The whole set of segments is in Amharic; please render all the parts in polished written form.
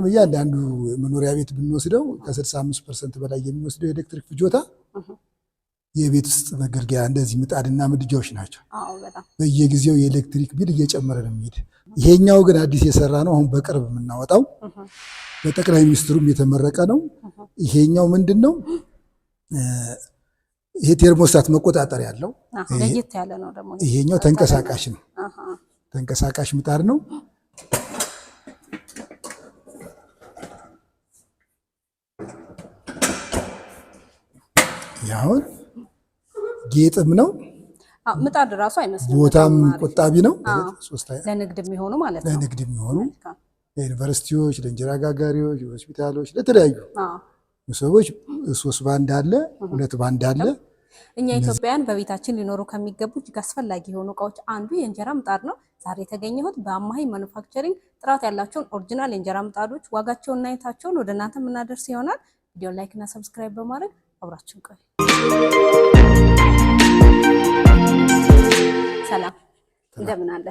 እያንዳንዱ መኖሪያ ቤት ብንወስደው ከ65% በላይ የሚወስደው የኤሌክትሪክ ፍጆታ የቤት ውስጥ መገልገያ እንደዚህ ምጣድና ምድጃዎች ናቸው። በየጊዜው የኤሌክትሪክ ቢል እየጨመረ ነው የሚሄድ። ይሄኛው ግን አዲስ የሰራ ነው፣ አሁን በቅርብ የምናወጣው በጠቅላይ ሚኒስትሩም የተመረቀ ነው። ይሄኛው ምንድነው? ይሄ ቴርሞስታት መቆጣጠር ያለው ለየት ያለ ነው። ደግሞ ይሄኛው ተንቀሳቃሽ ነው፣ ተንቀሳቃሽ ምጣድ ነው። ያሁን ጌጥም ነው። ምጣድ ራሱ አይመስልም፣ ቦታም ቆጣቢ ነው። ለንግድ የሚሆኑ ማለት ነው። ለንግድ የሚሆኑ ለዩኒቨርሲቲዎች፣ ለእንጀራ ጋጋሪዎች፣ ለሆስፒታሎች፣ ለተለያዩ ሰዎች 3 ባንድ አለ፣ 2 ባንድ አለ። እኛ ኢትዮጵያውያን በቤታችን ሊኖሩ ከሚገቡ እጅግ አስፈላጊ የሆኑ እቃዎች አንዱ የእንጀራ ምጣድ ነው። ዛሬ የተገኘሁት በአማሂ ማኑፋክቸሪንግ ጥራት ያላቸውን ኦሪጂናል የእንጀራ ምጣዶች ዋጋቸውንና አይነታቸውን ወደ እናንተ የምናደርስ ይሆናል። ቪዲዮ ላይክ እና ሰብስክራይብ በማድረግ አብራችሁን ቆዩ። ሰላም እንደምን አለ?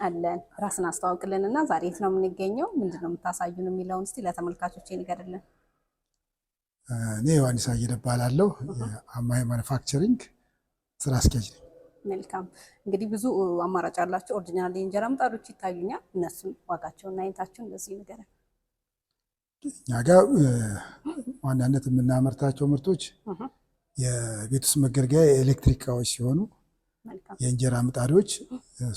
አለን። ራስን አስተዋውቅልንና ዛሬ የት ነው የምንገኘው፣ ምንድነው የምታሳዩን የሚለውን እስቲ ለተመልካቾች ንገርልን። እኔ ዮሐንስ አየለ እባላለሁ፣ የአማሂ ማኑፋክቸሪንግ ስራ አስኪያጅ ነኝ። መልካም። እንግዲህ ብዙ አማራጭ ያላቸው ኦሪጂናል የእንጀራ ምጣዶች ይታዩኛል። እነሱን ዋጋቸውና አይነታቸውን እንደዚህ ንገረን። እኛ ጋር ዋናነት የምናመርታቸው ምርቶች የቤት ውስጥ መገልገያ የኤሌክትሪክ እቃዎች ሲሆኑ የእንጀራ ምጣዶች፣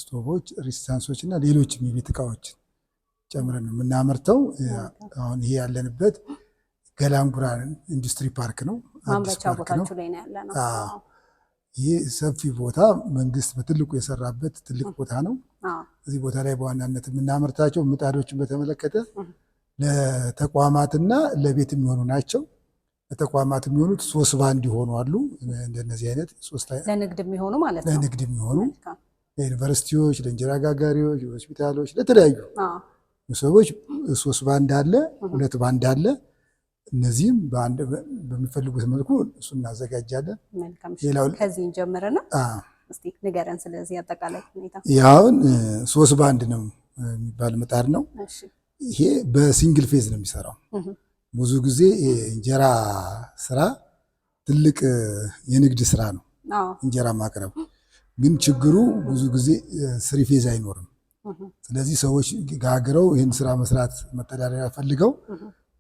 ስቶቮች፣ ሪስታንሶች እና ሌሎችም የቤት እቃዎች ጨምረን ነው የምናመርተው። አሁን ይሄ ያለንበት ገላንጉራ ኢንዱስትሪ ፓርክ ነው። ማምረቻ ቦታችሁ ላይ ነው ያለነው። ይህ ሰፊ ቦታ መንግስት በትልቁ የሰራበት ትልቅ ቦታ ነው። እዚህ ቦታ ላይ በዋናነት የምናመርታቸው ምጣዶችን በተመለከተ ለተቋማትና ለቤት የሚሆኑ ናቸው። ለተቋማት የሚሆኑት 3 ባንድ ይሆኑ አሉ። እንደነዚህ አይነት 3 ለንግድ የሚሆኑ ማለት ነው። ለንግድ የሚሆኑ ለዩኒቨርሲቲዎች፣ ለእንጀራ ጋጋሪዎች፣ ለሆስፒታሎች፣ ለተለያዩ ሰዎች 3 ባንድ አለ፣ 2 ባንድ አለ። እነዚህም በሚፈልጉት መልኩ እሱ እናዘጋጃለን። ሌላው ከዚህ ጀምረና እስቲ ንገረን ስለዚህ አጠቃላይ ሁኔታ። ያውን 3 ባንድ ነው የሚባል ምጣድ ነው። ይሄ በሲንግል ፌዝ ነው የሚሰራው። ብዙ ጊዜ የእንጀራ ስራ ትልቅ የንግድ ስራ ነው፣ እንጀራ ማቅረብ። ግን ችግሩ ብዙ ጊዜ 3 ፌዝ አይኖርም። ስለዚህ ሰዎች ጋግረው ይህን ስራ መስራት መተዳደሪያ ፈልገው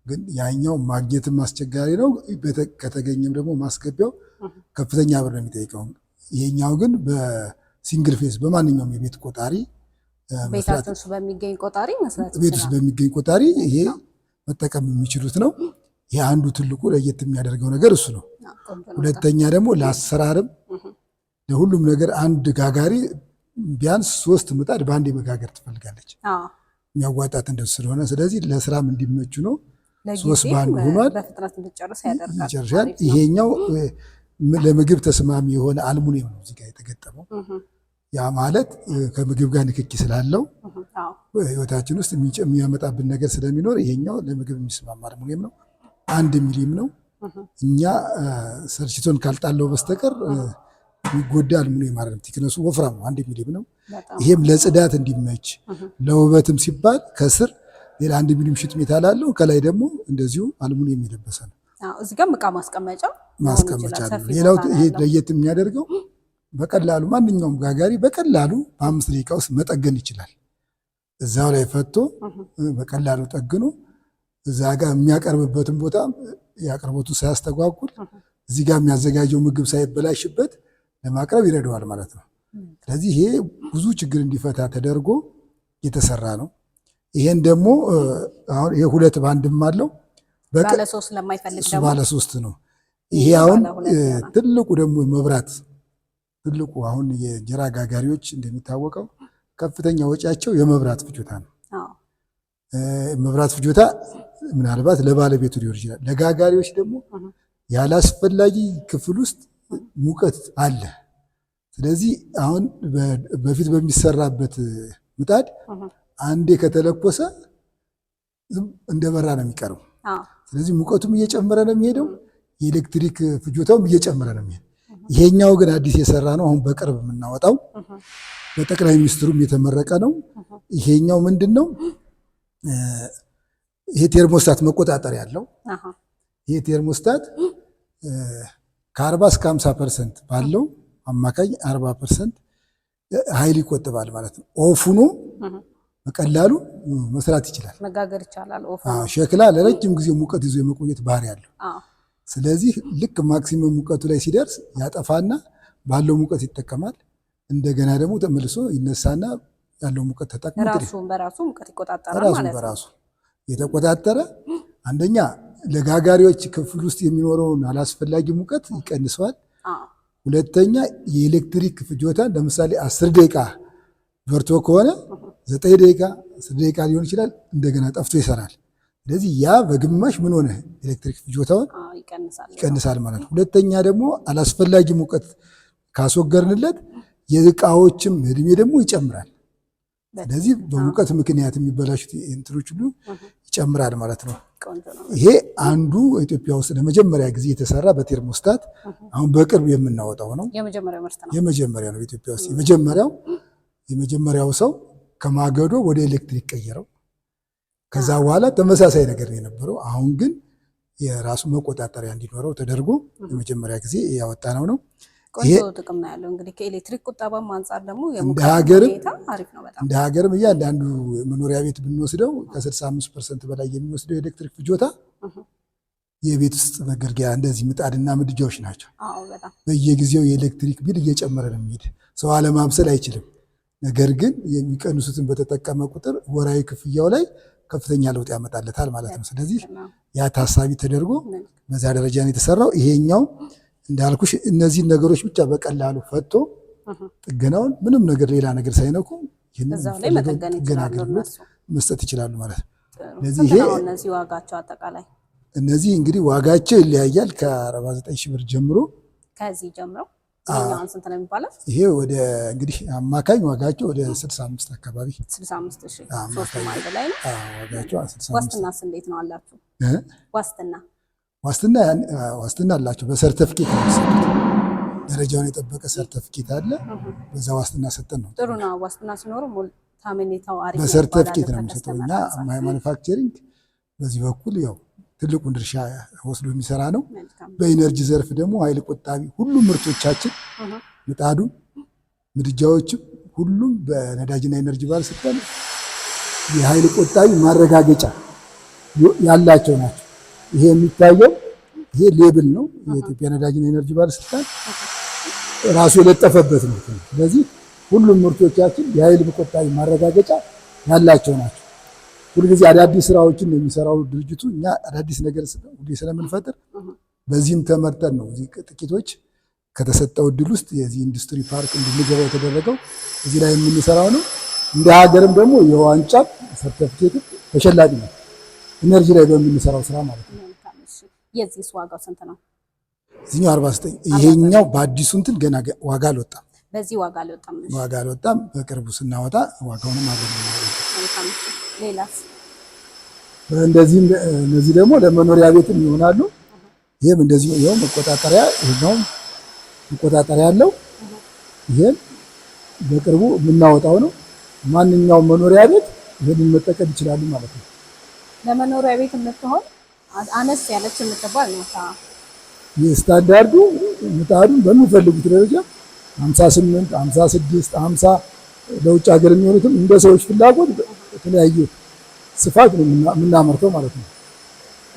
ግን ያኛው ማግኘትም አስቸጋሪ ነው። ከተገኘም ደግሞ ማስገቢያው ከፍተኛ ብር ነው የሚጠይቀው። ይሄኛው ግን በሲንግል ፌዝ በማንኛውም የቤት ቆጣሪ ቤት ውስጥ በሚገኝ ቆጣሪ መስራት ቤት ውስጥ በሚገኝ ቆጣሪ ይሄ መጠቀም የሚችሉት ነው። ይሄ አንዱ ትልቁ ለየት የሚያደርገው ነገር እሱ ነው። ሁለተኛ ደግሞ ለአሰራርም ለሁሉም ነገር አንድ ጋጋሪ ቢያንስ 3 ምጣድ በአንድ መጋገር ትፈልጋለች። የሚያዋጣት እንደሱ ስለሆነ ስለዚህ ለስራም እንዲመቹ ነው 3 ባንድ ሆኗል። በፍጥነት እንዲጨርስ ያደርጋል። ይሄኛው ለምግብ ተስማሚ የሆነ አልሙኒየም ነው እዚህ ጋር የተገጠመው። ያ ማለት ከምግብ ጋር ንክኪ ስላለው ህይወታችን ውስጥ የሚያመጣብን ነገር ስለሚኖር ይሄኛው ለምግብ የሚስማማ አልሙኒየም ነው። 1 ሚሊም ነው። እኛ ሰርችቶን ካልጣለው በስተቀር የሚጎዳ አልሙኒየም አይደለም። ቲክነሱ ወፍራም ነው፣ 1 ሚሊም ነው። ይሄም ለጽዳት እንዲመች ለውበትም ሲባል ከስር ሌላ 1 ሚሊም ሽት ሜታል አለው። ከላይ ደግሞ እንደዚሁ አልሙኒየም የለበሰ ነው። እዚህ ጋር ዕቃ ማስቀመጫ ነው። ሌላው ይሄ ለየት የሚያደርገው በቀላሉ ማንኛውም ጋጋሪ በቀላሉ በ5 ደቂቃ ውስጥ መጠገን ይችላል። እዛው ላይ ፈቶ በቀላሉ ጠግኖ እዛ ጋር የሚያቀርብበትን ቦታ ያቀርቦቱ ሳያስተጓጉል እዚህ ጋር የሚያዘጋጀው ምግብ ሳይበላሽበት ለማቅረብ ይረዳዋል ማለት ነው። ስለዚህ ይሄ ብዙ ችግር እንዲፈታ ተደርጎ የተሰራ ነው። ይሄን ደግሞ አሁን ይሄ 2 ባንድም አለው። ባለ 3 ለማይፈልግ ደግሞ ባለ 3 ነው። ይሄ አሁን ትልቁ ደግሞ መብራት ትልቁ አሁን የእንጀራ ጋጋሪዎች እንደሚታወቀው ከፍተኛ ወጪያቸው የመብራት ፍጆታ ነው። መብራት ፍጆታ ምናልባት ለባለቤቱ ሊሆን ይችላል። ለጋጋሪዎች ደግሞ ያላስፈላጊ ክፍል ውስጥ ሙቀት አለ። ስለዚህ አሁን በፊት በሚሰራበት ምጣድ አንዴ ከተለኮሰ እንደበራ ነው የሚቀረው። ስለዚህ ሙቀቱም እየጨመረ ነው የሚሄደው፣ የኤሌክትሪክ ፍጆታውም እየጨመረ ነው የሚሄደው። ይሄኛው ግን አዲስ የሰራ ነው፣ አሁን በቅርብ የምናወጣው በጠቅላይ ሚኒስትሩም የተመረቀ ነው። ይሄኛው ምንድነው? ይሄ ቴርሞስታት መቆጣጠሪያ ያለው ይሄ ቴርሞስታት ከ40 እስከ 50% ባለው አማካኝ 40% ኃይል ይቆጥባል ማለት ነው። ኦፍ ሆኖ በቀላሉ መስራት ይችላል፣ መጋገር ይቻላል። ኦፍ ሸክላ ለረጅም ጊዜ ሙቀት ይዞ የመቆየት ባህሪ ያለው። ስለዚህ ልክ ማክሲመም ሙቀቱ ላይ ሲደርስ ያጠፋና ባለው ሙቀት ይጠቀማል። እንደገና ደግሞ ተመልሶ ይነሳና ያለው ሙቀት ተጠቅሞ በራሱ ሙቀት ይቆጣጠራል ማለት ነው። በራሱ የተቆጣጠረ አንደኛ ለጋጋሪዎች ክፍል ውስጥ የሚኖረውን አላስፈላጊ ሙቀት ይቀንሰዋል። ሁለተኛ የኤሌክትሪክ ፍጆታ ለምሳሌ 10 ደቂቃ በርቶ ከሆነ 9 ደቂቃ 10 ደቂቃ ሊሆን ይችላል እንደገና ጠፍቶ ይሰራል። ስለዚህ ያ በግማሽ ምን ሆነ ኤሌክትሪክ ፍጆታውን ይቀንሳል ማለት ነው። ሁለተኛ ደግሞ አላስፈላጊ ሙቀት ካስወገርንለት የእቃዎችም እድሜ ደግሞ ይጨምራል። ስለዚህ በሙቀት ምክንያት የሚበላሹት እንትኖች ሁሉ ይጨምራል ማለት ነው። ይሄ አንዱ ኢትዮጵያ ውስጥ ለመጀመሪያ ጊዜ የተሰራ በቴርሞስታት አሁን በቅርብ የምናወጣው ነው። የመጀመሪያው ነው በኢትዮጵያ ውስጥ የመጀመሪያው ሰው ከማገዶ ወደ ኤሌክትሪክ ቀየረው። ከዛ በኋላ ተመሳሳይ ነገር ነው የነበረው። አሁን ግን የራሱ መቆጣጠሪያ እንዲኖረው ተደርጎ የመጀመሪያ ጊዜ ያወጣነው ነው። ቆንጆ ጥቅም ነው ያለው። እንግዲህ ከኤሌክትሪክ ቁጠባም አንጻር ደግሞ እንደ ሀገርም እያንዳንዱ መኖሪያ ቤት ብንወስደው ከ65% በላይ የሚወስደው የኤሌክትሪክ ፍጆታ የቤት ውስጥ መገልገያ እንደዚህ ምጣድና ምድጃዎች ናቸው። በየጊዜው የኤሌክትሪክ ቢል እየጨመረ ነው የሚሄድ። ሰው አለማብሰል አይችልም። ነገር ግን የሚቀንሱትን በተጠቀመ ቁጥር ወራዊ ክፍያው ላይ ከፍተኛ ለውጥ ያመጣለታል ማለት ነው። ስለዚህ ያ ታሳቢ ተደርጎ በዛ ደረጃ ነው የተሰራው። ይሄኛው እንዳልኩሽ እነዚህን ነገሮች ብቻ በቀላሉ ፈቶ ጥገናውን ምንም ነገር ሌላ ነገር ሳይነኩ ጥገና አገልግሎት መስጠት ይችላሉ ማለት ነው። ስለዚህ ይሄ እነዚህ እንግዲህ ዋጋቸው ይለያያል። ከ49 ሺህ ብር ጀምሮ ከዚህ ጀምሮ ይሄኛውን ስንት ነው የሚባለው? ይሄ ወደ እንግዲህ አማካኝ ዋጋቸው ወደ 65 አካባቢ 65 ሺህ ሶስቱም አንድ ላይ ነው ዋጋቸው 65። ዋስትናስ እንዴት ነው አላችሁ? ዋስትና አላቸው። በሰርተፍኬት ነው የሚሰጡት። ደረጃውን የጠበቀ ሰርተፍኬት አለ። በዛ ዋስትና ሰጠን ነው። ጥሩ ነው። ዋስትና ሲኖር ታመኔታው አሪፍ ነው። በሰርተፍኬት ነው የሚሰጠው። እኛ ማኑፋክቸሪንግ በዚህ በኩል ያው ትልቁን ድርሻ ወስዶ የሚሰራ ነው። በኢነርጂ ዘርፍ ደግሞ ኃይል ቆጣቢ ሁሉም ምርቶቻችን ምጣዱ፣ ምድጃዎችም ሁሉም በነዳጅና ኢነርጂ ባለስልጣን የኃይል ቆጣቢ ማረጋገጫ ያላቸው ናቸው። ይሄ የሚታየው ይሄ ሌብል ነው። የኢትዮጵያ ነዳጅና ኢነርጂ ባለስልጣን ራሱ የለጠፈበት ነው። ስለዚህ ሁሉም ምርቶቻችን የኃይል ቆጣቢ ማረጋገጫ ያላቸው ናቸው። ሁልጊዜ አዳዲስ ስራዎችን ነው የሚሰራው ድርጅቱ። እኛ አዳዲስ ነገር ሁሌ ስለምንፈጥር በዚህም ተመርጠን ነው እዚህ ጥቂቶች ከተሰጠው እድል ውስጥ የዚህ ኢንዱስትሪ ፓርክ እንድንገባ የተደረገው እዚህ ላይ የምንሰራው ነው። እንደ ሀገርም ደግሞ የዋንጫ ሰርተፊኬት ተሸላሚ ነው ኢነርጂ ላይ በምንሰራው ስራ ማለት ነው። የዚህ ዋጋው ስንት ነው? እዚህኛው 49። ይሄኛው በአዲሱ እንትን ገና ዋጋ አልወጣም። በዚህ ዋጋ አልወጣም። በቅርቡ ስናወጣ ዋጋውንም አገኘን። ሌላስ? እነዚህ ደግሞ ለመኖሪያ ቤትም ይሆናሉ። ይሄም እንደዚህ ይሄው መቆጣጠሪያ፣ ይሄኛው መቆጣጠሪያ ያለው ይሄን በቅርቡ የምናወጣው ነው። ማንኛውም መኖሪያ ቤት ይሄንን መጠቀም ይችላሉ ማለት ነው። ለመኖሪያ ቤት የምትሆን አነስ ያለች የምትባል ነው። የስታንዳርዱ ምጣዱን በሚፈልጉት ደረጃ 58፣ 56፣ 50 ለውጭ ሀገር የሚሆኑትም እንደ ሰዎች ፍላጎት የተለያየ ስፋት ነው የምናመርተው ማለት ነው።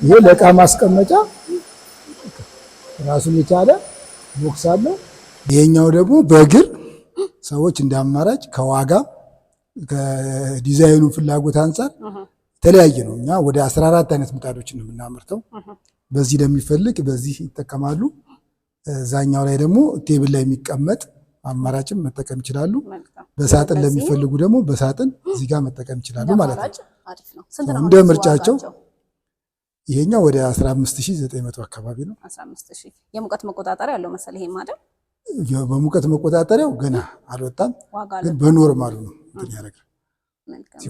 ይሄ ለዕቃ ማስቀመጫ ራሱን የቻለ ቦክስ አለው። ይሄኛው ደግሞ በእግር ሰዎች እንደ አማራጭ ከዋጋ ከዲዛይኑ ፍላጎት አንጻር የተለያየ ነው። እኛ ወደ 14 አይነት ምጣዶችን ነው የምናመርተው። በዚህ ለሚፈልግ በዚህ ይጠቀማሉ። እዛኛው ላይ ደግሞ ቴብል ላይ የሚቀመጥ አማራጭም መጠቀም ይችላሉ። በሳጥን ለሚፈልጉ ደግሞ በሳጥን እዚህ ጋር መጠቀም ይችላሉ ማለት ነው። እንደ ምርጫቸው። ይሄኛው ወደ 15900 አካባቢ ነው። 15000 የሙቀት መቆጣጠሪያ ያለው መሰለኝ። ይሄ ማለት በሙቀት መቆጣጠሪያው ገና አልወጣም፣ ግን በኖርማሉ ነው እንትን ያደርጋል።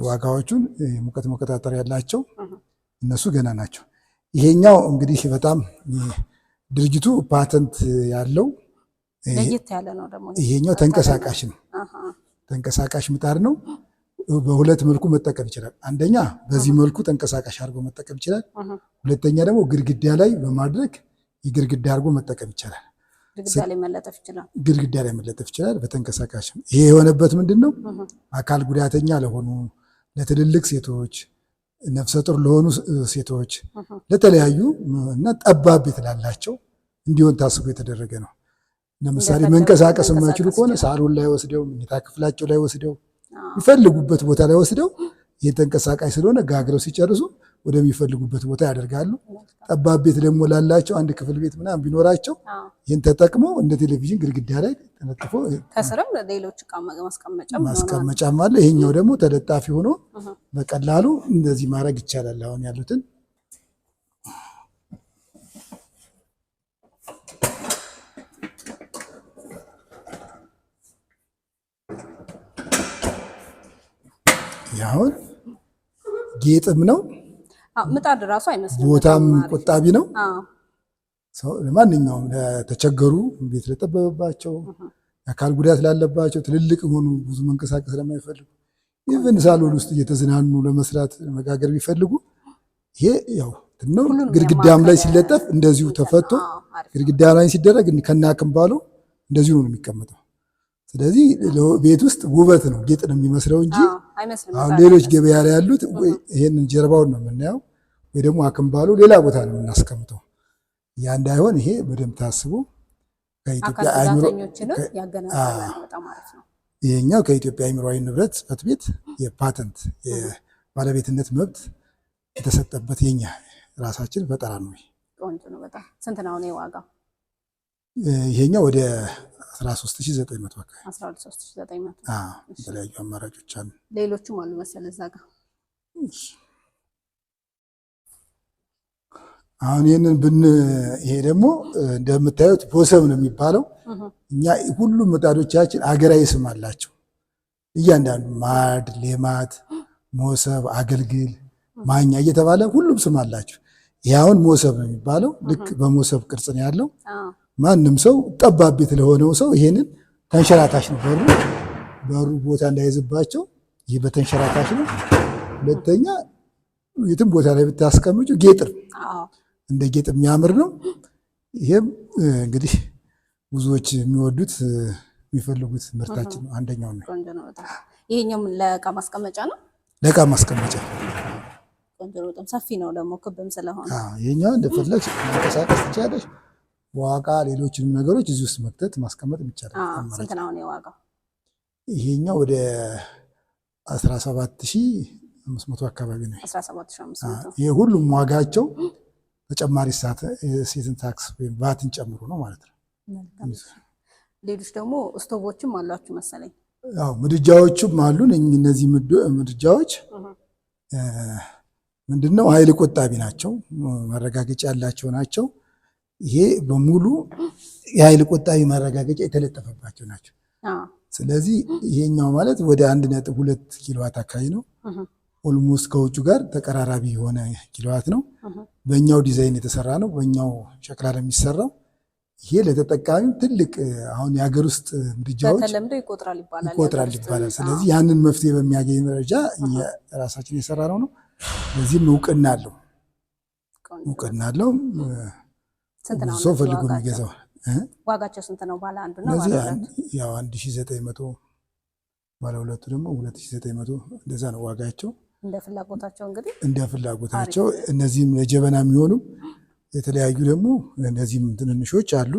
ዋጋዎቹን የሙቀት መቆጣጠሪያ ያላቸው እነሱ ገና ናቸው። ይሄኛው እንግዲህ በጣም ድርጅቱ ፓተንት ያለው ለየት ያለ ነው። ደግሞ ይሄኛው ተንቀሳቃሽ ነው። ተንቀሳቃሽ ምጣድ ነው። በሁለት መልኩ መጠቀም ይችላል። አንደኛ በዚህ መልኩ ተንቀሳቃሽ አድርጎ መጠቀም ይችላል። ሁለተኛ ደግሞ ግድግዳ ላይ በማድረግ የግድግዳ አድርጎ መጠቀም ይቻላል። ግድግዳ ላይ መለጠፍ ይችላል በተንቀሳቃሽ። ይሄ የሆነበት ምንድን ነው? አካል ጉዳተኛ ለሆኑ፣ ለትልልቅ ሴቶች፣ ነፍሰ ጡር ለሆኑ ሴቶች፣ ለተለያዩ እና ጠባብ ቤት ላላቸው እንዲሆን ታስቦ የተደረገ ነው። ለምሳሌ መንቀሳቀስ የማይችሉ ከሆነ ሳሎን ላይ ወስደው፣ መኝታ ክፍላቸው ላይ ወስደው፣ የሚፈልጉበት ቦታ ላይ ወስደው ይህ ተንቀሳቃሽ ስለሆነ ጋግረው ሲጨርሱ ወደሚፈልጉበት ቦታ ያደርጋሉ። ጠባብ ቤት ደግሞ ላላቸው አንድ ክፍል ቤት ምናምን ቢኖራቸው ይህን ተጠቅመው እንደ ቴሌቪዥን ግድግዳ ላይ ተነጥፎ ከስርም ሌሎች ማስቀመጫም አለ። ይሄኛው ደግሞ ተለጣፊ ሆኖ በቀላሉ እንደዚህ ማድረግ ይቻላል። አሁን ያሉትን አሁን ጌጥም ነው። ምጣድ ራሱ አይመስልም። ቦታም ቆጣቢ ነው። ለማንኛውም ለተቸገሩ፣ ቤት ለጠበበባቸው፣ የአካል ጉዳት ላለባቸው፣ ትልልቅ ሆኑ ብዙ መንቀሳቀስ ለማይፈልጉ ኢቨን ሳሎን ውስጥ እየተዝናኑ ለመስራት መጋገር ቢፈልጉ ይሄ ያው ነው። ግድግዳም ላይ ሲለጠፍ እንደዚሁ ተፈቶ ግድግዳ ላይ ሲደረግ ከናክምባሉ እንደዚሁ ነው የሚቀመጠው። ስለዚህ ቤት ውስጥ ውበት ነው፣ ጌጥ ነው የሚመስለው እንጂ አሁን ሌሎች ገበያ ላይ ያሉት ይሄንን ጀርባውን ነው የምናየው፣ ወይ ደግሞ አክምባሉ ሌላ ቦታ ነው የምናስቀምጠው። ያ እንዳይሆን ይሄ በደንብ ታስቦ ከኢትዮጵያ አእምሮ ይሄኛው ከኢትዮጵያ አእምሯዊ ንብረት ጽሕፈት ቤት የፓተንት የባለቤትነት መብት የተሰጠበት የኛ ራሳችን ፈጠራ ነው። ቆንጆ ነው በጣም። ስንት ነው ነው ዋጋው? ይሄኛው ወደ 13900 አካባቢ 13900። የተለያዩ አማራጮች አሉ። ሌሎችም አሉ መሰለህ እዛ ጋር። አሁን ይሄ ደግሞ እንደምታዩት ቦሰብ ነው የሚባለው። እኛ ሁሉም ምጣዶቻችን አገራዊ ስም አላቸው። እያንዳንዱ ማድ፣ ሌማት፣ ሞሰብ፣ አገልግል፣ ማኛ እየተባለ ሁሉም ስም አላቸው። ይሄ አሁን ሞሰብ ነው የሚባለው። ልክ በሞሰብ ቅርጽ ነው ያለው። ማንም ሰው ጠባብ ቤት ለሆነው ሰው ይሄንን ተንሸራታሽ ነው፣ በሩ ቦታ እንዳይዝባቸው ይህ በተንሸራታሽ ነው። ሁለተኛ የትም ቦታ ላይ ብታስቀምጩ ጌጥ ነው፣ እንደ ጌጥ የሚያምር ነው። ይሄም እንግዲህ ብዙዎች የሚወዱት የሚፈልጉት ምርታችን ነው። አንደኛው ነው። ይሄኛው ለእቃ ማስቀመጫ ነው። ለእቃ ማስቀመጫ ቆንጆ ነው። በጣም ሰፊ ነው ደግሞ ክብም ስለሆነ ይሄኛው እንደፈለግሽ መንቀሳቀስ ትችላለሽ። ዋጋ ሌሎችንም ነገሮች እዚህ ውስጥ መክተት ማስቀመጥ ይቻላል። ስንት ነው የዋጋው? ይሄኛው ወደ 17500 አካባቢ ነው። 17500። ይሄ ሁሉም ዋጋቸው ተጨማሪ ሴትን ታክስ ወይም ቫትን ጨምሮ ነው ማለት ነው። ሌሎች ደግሞ ስቶቮችም አሏችሁ መሰለኝ? አዎ ምድጃዎችም አሉን። እነዚህ ምድጃዎች ምንድነው ኃይል ቆጣቢ ናቸው፣ ማረጋገጫ ያላቸው ናቸው። ይሄ በሙሉ የኃይል ቆጣቢ ማረጋገጫ የተለጠፈባቸው ናቸው። ስለዚህ ይሄኛው ማለት ወደ 1.2 ኪሎዋት አካባቢ ነው። ኦልሞስት ከውጭ ጋር ተቀራራቢ የሆነ ኪሎዋት ነው። በእኛው ዲዛይን የተሰራ ነው። በእኛው ሸክላ ነው የሚሰራው። ይሄ ለተጠቃሚው ትልቅ አሁን የሀገር ውስጥ ምድጃዎች ይቆጥራል ይባላል። ስለዚህ ያንን መፍትሄ በሚያገኝ ደረጃ ራሳችን የሰራ ነው። በዚህም እውቅና አለው። ሰው ፈልጎ የሚገዛው ዋጋቸው ስንት ነው? ባለ አንዱ ነው ያው 1900፣ ባለ ሁለቱ ደግሞ 2900 እንደዛ ነው ዋጋቸው። እንደ ፍላጎታቸው እንግዲህ እንደ ፍላጎታቸው። እነዚህም ለጀበና የሚሆኑ የተለያዩ ደግሞ እነዚህም ትንንሾች አሉ።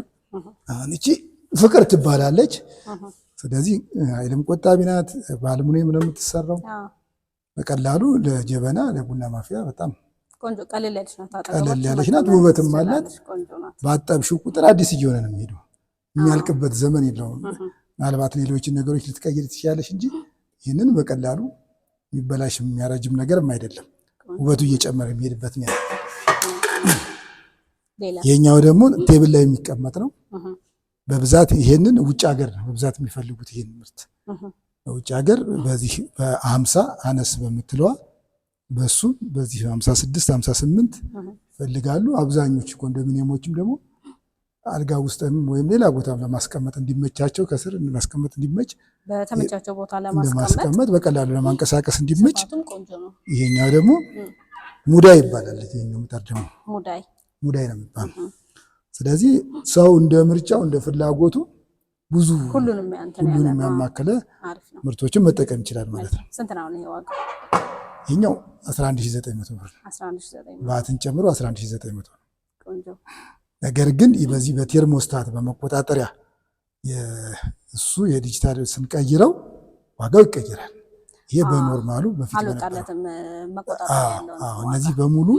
አሁን እቺ ፍቅር ትባላለች። ስለዚህ ኃይልም ቆጣቢ ናት። በአልሙኒየም ነው የምትሰራው። በቀላሉ ለጀበና ለቡና ማፍያ በጣም ቆንጆ ቀለል ያለች ናት። ውበትም አላት። ባጠብሽው ቁጥር አዲስ እየሆነ ነው የሚሄደው። የሚያልቅበት ዘመን የለውም። ምናልባት ሌሎችን ነገሮች ልትቀይር ትችላለች እንጂ ይህንን በቀላሉ የሚበላሽ የሚያረጅም ነገርም አይደለም። ውበቱ እየጨመረ የሚሄድበት ነው። ይሄኛው ደግሞ ቴብል ላይ የሚቀመጥ ነው። በብዛት ይሄንን ውጭ ሀገር ነው በብዛት የሚፈልጉት ይሄን ምርት። በውጭ ሀገር በዚህ በ50 አነስ በምትለዋ በሱ በዚህ 56 58 ይፈልጋሉ። አብዛኞቹ ኮንዶሚኒየሞችም ደግሞ አልጋ ውስጥም ወይም ሌላ ቦታ ለማስቀመጥ እንዲመቻቸው ከስር ማስቀመጥ እንዲመች በተመቻቸው ቦታ ለማስቀመጥ በቀላሉ ለማንቀሳቀስ እንዲመች። ቆንጆ ነው። ይሄኛው ደግሞ ሙዳይ ይባላል። ይሄኛው ምጣድ ደግሞ ሙዳይ ነው የሚባለው። ስለዚህ ሰው እንደ ምርጫው እንደ ፍላጎቱ ብዙ ሁሉንም ያማከለ ምርቶችን መጠቀም ይችላል ማለት ነው። ስንት ነው ይሄ ዋጋ? ይሄኛው 11900 ብር፣ ቫትን ጨምሮ 11900 ነው። ቆንጆ። ነገር ግን በዚህ በቴርሞስታት በመቆጣጠሪያ እሱ የዲጂታል ስንቀይረው ዋጋው ይቀየራል። ይሄ በኖርማሉ በፊት አልወጣለትም መቆጣጠሪያ ያለው። እነዚህ በሙሉ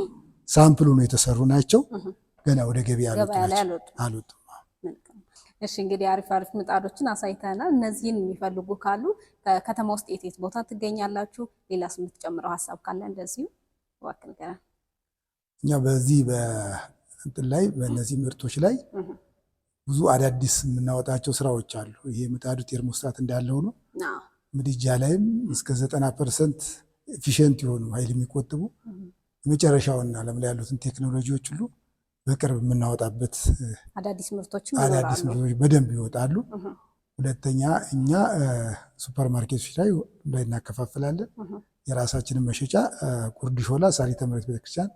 ሳምፕሉ ነው የተሰሩ ናቸው። ገና ወደ ገበያ አልወጡም። እሺ እንግዲህ አሪፍ ምጣዶችን አሳይተናል። እነዚህን የሚፈልጉ ካሉ ከተማ ውስጥ የት ቦታ ትገኛላችሁ? ሌላስ የምትጨምረው ሀሳብ ካለ እንደዚሁ ዋክል ገና እኛ በዚህ በእንትን ላይ በእነዚህ ምርቶች ላይ ብዙ አዳዲስ የምናወጣቸው ስራዎች አሉ። ይሄ ምጣዱ ቴርሞስታት እንዳለው ነው። ምድጃ ላይም እስከ 90% ኤፊሽንት የሆኑ ኃይል የሚቆጥቡ የመጨረሻውን ዓለም ላይ ያሉትን ቴክኖሎጂዎች ሁሉ በቅርብ የምናወጣበት አዳዲስ ምርቶች በደንብ ይወጣሉ። ሁለተኛ እኛ ሱፐር ማርኬቶች ላይ እናከፋፍላለን። የራሳችንን መሸጫ ጉርድ ሾላ ሳሪተ ምሕረት ቤተክርስቲያን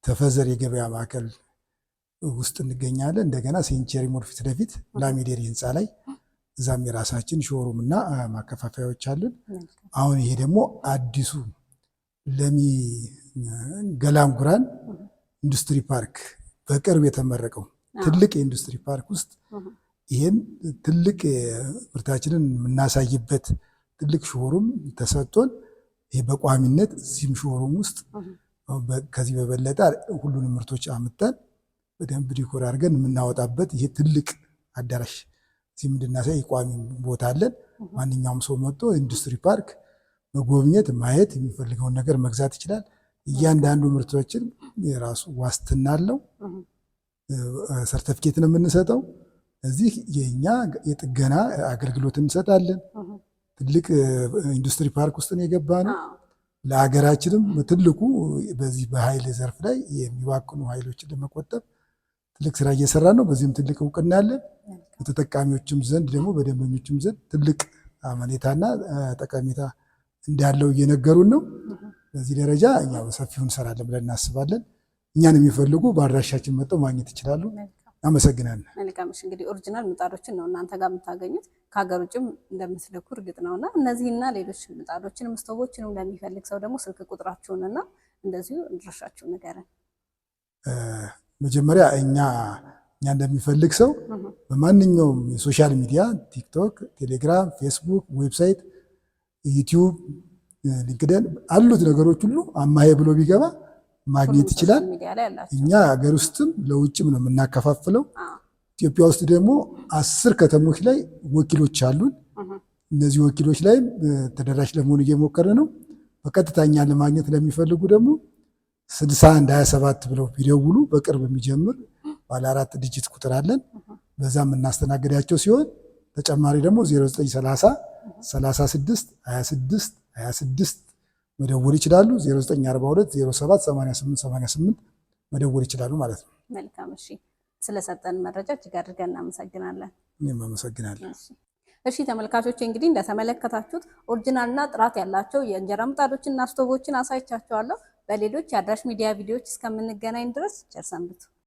ተፈዘር የገበያ ማዕከል ውስጥ እንገኛለን። እንደገና ሴንቸሪ ሞል ፊት ለፊት ላሚዴሪ ህንፃ ላይ እዛም የራሳችን ሾሩም እና ማከፋፈያዎች አለን። አሁን ይሄ ደግሞ አዲሱ ለሚ ገላንጉራን ኢንዱስትሪ ፓርክ በቅርብ የተመረቀው ትልቅ የኢንዱስትሪ ፓርክ ውስጥ ይህን ትልቅ ምርታችንን የምናሳይበት ትልቅ ሾሩም ተሰጥቶን ይሄ በቋሚነት እዚህም ሾሩም ውስጥ ከዚህ በበለጠ ሁሉንም ምርቶች አምጠን በደንብ ዲኮር አድርገን የምናወጣበት ይሄ ትልቅ አዳራሽ እዚህም እንድናሳይ ቋሚ ቦታ አለን። ማንኛውም ሰው መጥቶ ኢንዱስትሪ ፓርክ መጎብኘት ማየት የሚፈልገውን ነገር መግዛት ይችላል። እያንዳንዱ ምርቶችን የራሱ ዋስትና አለው። ሰርተፊኬት ነው የምንሰጠው። እዚህ የኛ የጥገና አገልግሎት እንሰጣለን። ትልቅ ኢንዱስትሪ ፓርክ ውስጥ ነው የገባ ነው። ለሀገራችንም ትልቁ በዚህ በኃይል ዘርፍ ላይ የሚባክኑ ኃይሎችን ለመቆጠብ ትልቅ ስራ እየሰራ ነው። በዚህም ትልቅ እውቅና አለን። በተጠቃሚዎችም ዘንድ ደግሞ በደንበኞችም ዘንድ ትልቅ አመኔታና ጠቀሜታ እንዳለው እየነገሩን ነው። በዚህ ደረጃ እኛ በሰፊው እንሰራለን ብለን እናስባለን። እኛን የሚፈልጉ በአድራሻችን መጥተው ማግኘት ይችላሉ። አመሰግናለን። መልካም። እንግዲህ ኦሪጂናል ምጣዶችን ነው እናንተ ጋር የምታገኙት። ከሀገር ውጭም እንደምትልኩ እርግጥ ነውና እነዚህና ሌሎች ምጣዶችንም ስቶቮችንም ለሚፈልግ ሰው ደግሞ ስልክ ቁጥራችሁንና እንደዚሁ አድራሻችሁን ንገረን። መጀመሪያ እኛ እንደሚፈልግ ሰው በማንኛውም የሶሻል ሚዲያ ቲክቶክ፣ ቴሌግራም፣ ፌስቡክ፣ ዌብሳይት፣ ዩቲዩብ፣ ሊንክደን አሉት ነገሮች ሁሉ አማሄ ብሎ ቢገባ ማግኘት ይችላል። እኛ ሀገር ውስጥም ለውጭም ነው የምናከፋፍለው። ኢትዮጵያ ውስጥ ደግሞ 10 ከተሞች ላይ ወኪሎች አሉን። እነዚህ ወኪሎች ላይም ተደራሽ ለመሆን እየሞከረ ነው። በቀጥታ እኛን ለማግኘት ለሚፈልጉ ደግሞ 6127 ብለው ቢደውሉ በቅርብ የሚጀምር ባለ 4 ዲጂት ቁጥር አለን። በዛ የምናስተናግዳቸው ሲሆን ተጨማሪ ደግሞ 0930 36 26 26 መደወል ይችላሉ። 0942 07 88 88 መደወል ይችላሉ ማለት ነው። መልካም። እሺ፣ ስለሰጠን መረጃ እጅግ አድርገን እናመሰግናለን። እኔም አመሰግናለሁ። እሺ ተመልካቾች፣ እንግዲህ እንደተመለከታችሁት ኦሪጂናልና ጥራት ያላቸው የእንጀራ ምጣዶችንና ስቶቮችን አሳይቻችኋለሁ። በሌሎች የአድራሽ ሚዲያ ቪዲዮዎች እስከምንገናኝ ድረስ ቸር ሰንብቱ።